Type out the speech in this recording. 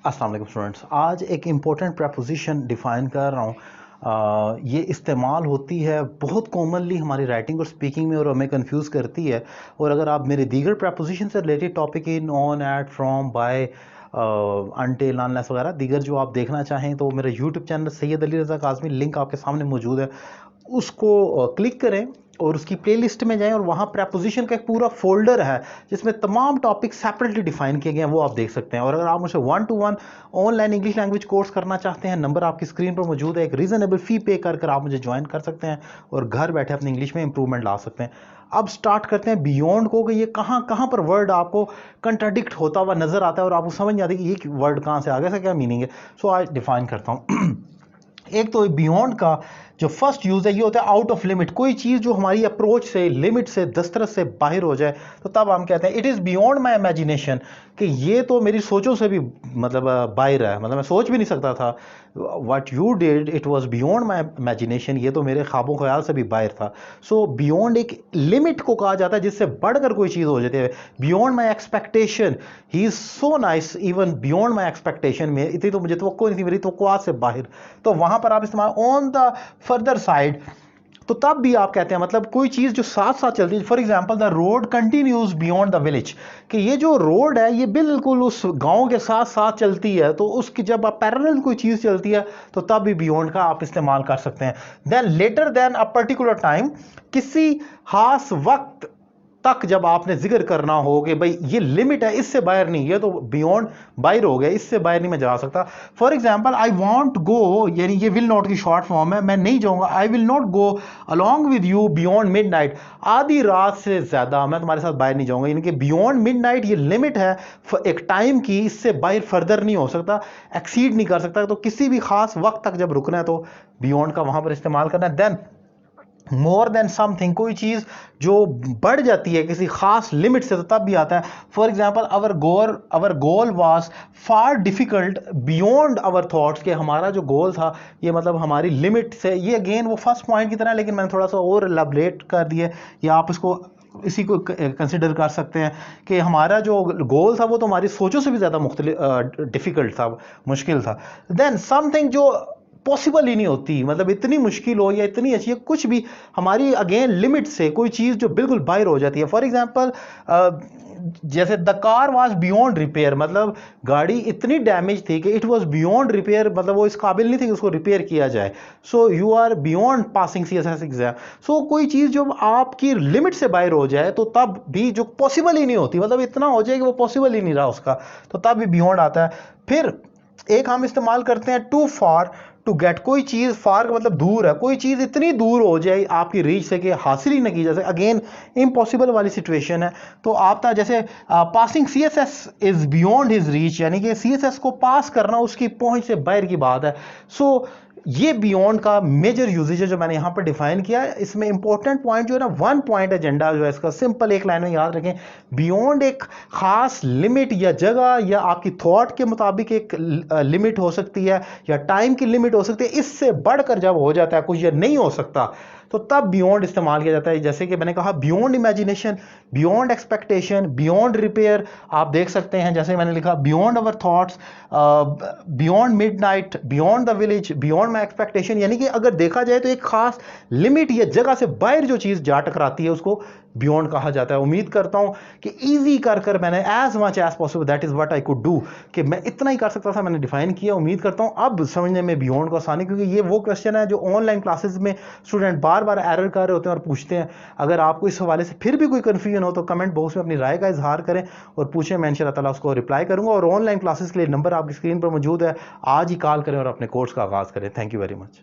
अस्सलाम वालेकुम स्टूडेंट्स, आज एक इम्पोर्टेंट प्रपोजिशन डिफ़ाइन कर रहा हूँ। ये इस्तेमाल होती है बहुत कॉमनली हमारी राइटिंग और स्पीकिंग में और हमें कंफ्यूज करती है। और अगर आप मेरे दीगर प्रपोजिशन से related topic in on at from by until unless वगैरह दीगर जो आप देखना चाहें तो मेरा YouTube channel Syed Ali Raza Kazmi link आपके सामने मौजूद है, उसको क्लिक करें और उसकी प्लेलिस्ट में जाएं और वहाँ प्रपोजिशन का एक पूरा फोल्डर है जिसमें तमाम टॉपिक सेपरेटली डिफाइन किए गए हैं, वो आप देख सकते हैं। और अगर आप मुझसे 1-to-1 online English language course करना चाहते हैं, नंबर आपकी स्क्रीन पर मौजूद है, एक रीज़नेबल फ़ी पे कर आप मुझे ज्वाइन कर सकते हैं और घर बैठे अपनी इंग्लिश में इंप्रूवमेंट ला सकते हैं। अब स्टार्ट करते हैं बियॉन्ड को कि ये कहाँ कहाँ पर वर्ड आपको कंट्राडिक्ट होता हुआ नजर आता है और आपको समझ नहीं आती कि ये वर्ड कहाँ से आ गया, इसका क्या मीनिंग है। सो आज डिफाइन करता हूँ। एक तो बियॉन्ड का जो फर्स्ट यूज है ये होता है आउट ऑफ लिमिट। कोई चीज़ जो हमारी अप्रोच से, लिमिट से, दस्तरस से बाहर हो जाए तो तब हम कहते हैं it is beyond my imagination, कि ये तो मेरी सोचों से भी मतलब बाहर है, मतलब मैं सोच भी नहीं सकता था। What you did it was beyond my imagination, ये तो मेरे ख्वाबों ख्याल से भी बाहर था। सो बियॉन्ड एक लिमिट को कहा जाता है जिससे बढ़कर कोई चीज़ हो जाती है। Beyond my expectation, he is so nice, even beyond my expectation, में इतनी तो मुझे तवक्को नहीं थी, मेरी तवक्कुआत से बाहर। तो वहाँ पर आप इस्तेमाल ऑन द फर्दर साइड, तो तब भी आप कहते हैं मतलब कोई चीज़ जो साथ साथ चलती है। For example the road continues beyond the village, कि ये जो रोड है ये बिल्कुल उस गांव के साथ साथ चलती है, तो उसकी जब आप पैरेलल कोई चीज़ चलती है तो तब भी बियॉन्ड का आप इस्तेमाल कर सकते हैं। Then later than a particular time, किसी खास वक्त तक जब आपने जिक्र करना हो कि भाई ये लिमिट है, इससे बाहर नहीं, ये तो बियॉन्ड बाहर हो गया, इससे बाहर नहीं मैं जा सकता। फॉर एग्जाम्पल आई वॉन्ट गो, यानी ये विल नॉट की शॉर्ट फॉर्म है, मैं नहीं जाऊंगा। I will not go along with you beyond mid night, आधी रात से ज्यादा मैं तुम्हारे साथ बाहर नहीं जाऊंगा। यानी कि बियॉन्ड मिड नाइट ये लिमिट है एक टाइम की, इससे बाहर फर्दर नहीं हो सकता, एक्सीड नहीं कर सकता। तो किसी भी खास वक्त तक जब रुकना है तो बियॉन्ड का वहां पर इस्तेमाल करना है। देन मोर देन समथिंग, कोई चीज़ जो बढ़ जाती है किसी खास लिमिट से, तो तब भी आता है। For example our goal was far difficult beyond our thoughts, कि हमारा जो गोल था ये मतलब हमारी लिमिट से, ये अगेन वो फर्स्ट पॉइंट की तरह, लेकिन मैंने थोड़ा सा और एलाबरेट कर दिया, या आप इसको इसी को कंसिडर कर सकते हैं कि हमारा जो गोल था वो तो हमारी सोचों से भी ज़्यादा मुख्तलिफ डिफ़िकल्ट था, मुश्किल था। देन समथिंग जो पॉसिबल ही नहीं होती, मतलब इतनी मुश्किल हो या इतनी अच्छी है, कुछ भी हमारी अगेन लिमिट से, कोई चीज़ जो बिल्कुल बाहर हो जाती है। फॉर एग्जांपल जैसे the car was beyond repair, मतलब गाड़ी इतनी डैमेज थी कि इट वाज बियॉन्ड रिपेयर, मतलब वो इस काबिल नहीं थी कि उसको रिपेयर किया जाए। So you are beyond passing CSS exam. So कोई चीज़ जो आपकी लिमिट से बाहर हो जाए तो तब भी, जो पॉसिबल ही नहीं होती, मतलब इतना हो जाए कि वो पॉसिबल ही नहीं रहा उसका, तो तब भी बियॉन्ड आता है। फिर एक हम इस्तेमाल करते हैं टू फार टू गेट, कोई चीज़ फार का मतलब दूर है, कोई चीज़ इतनी दूर हो जाए आपकी रीच से कि हासिल ही न की जा सके, अगेन इम्पॉसिबल वाली सिचुएशन है। तो आप था जैसे passing CSS is beyond his reach, यानी कि CSS को पास करना उसकी पहुंच से बाहर की बात है। सो ये बियॉन्ड का मेजर यूजेज है जो मैंने यहाँ पर डिफाइन किया है। इसमें इंपॉर्टेंट पॉइंट जो है ना, 1 पॉइंट एजेंडा जो है इसका, सिंपल एक लाइन में याद रखें, बियॉन्ड एक खास लिमिट या जगह या आपकी थॉट के मुताबिक एक लिमिट हो सकती है या टाइम की लिमिट हो सकती है, इससे बढ़कर जब हो जाता है कुछ या नहीं हो सकता तो तब बियॉन्ड इस्तेमाल किया जाता है। जैसे कि मैंने कहा beyond imagination, beyond expectation, beyond repair, आप देख सकते हैं जैसे मैंने लिखा beyond our thoughts, beyond midnight, beyond the village, beyond my expectation. यानी कि अगर देखा जाए तो एक खास लिमिट या जगह से बाहर जो चीज़ जा टकराती है उसको बियॉन्ड कहा जाता है। उम्मीद करता हूं कि इजी कर मैंने as much as possible, that is what I could do, कि मैं इतना ही कर सकता था, मैंने डिफाइन किया। उम्मीद करता हूं अब समझने में बियॉन्ड को आसानी, क्योंकि ये वो क्वेश्चन है जो ऑनलाइन क्लासेस में स्टूडेंट बार बार एरर कर रहे होते हैं और पूछते हैं। अगर आपको इस हवाले से फिर भी कोई कन्फ्यूजन हो तो कमेंट बॉक्स में अपनी राय का इजहार करें और पूछें, मैं इंशाअल्लाह ताला उसको रिप्लाई करूंगा। और ऑनलाइन क्लासेस के लिए नंबर आपकी स्क्रीन पर मौजूद है, आज ही कॉल करें और अपने कोर्स का आगाज़ करें। Thank you very much.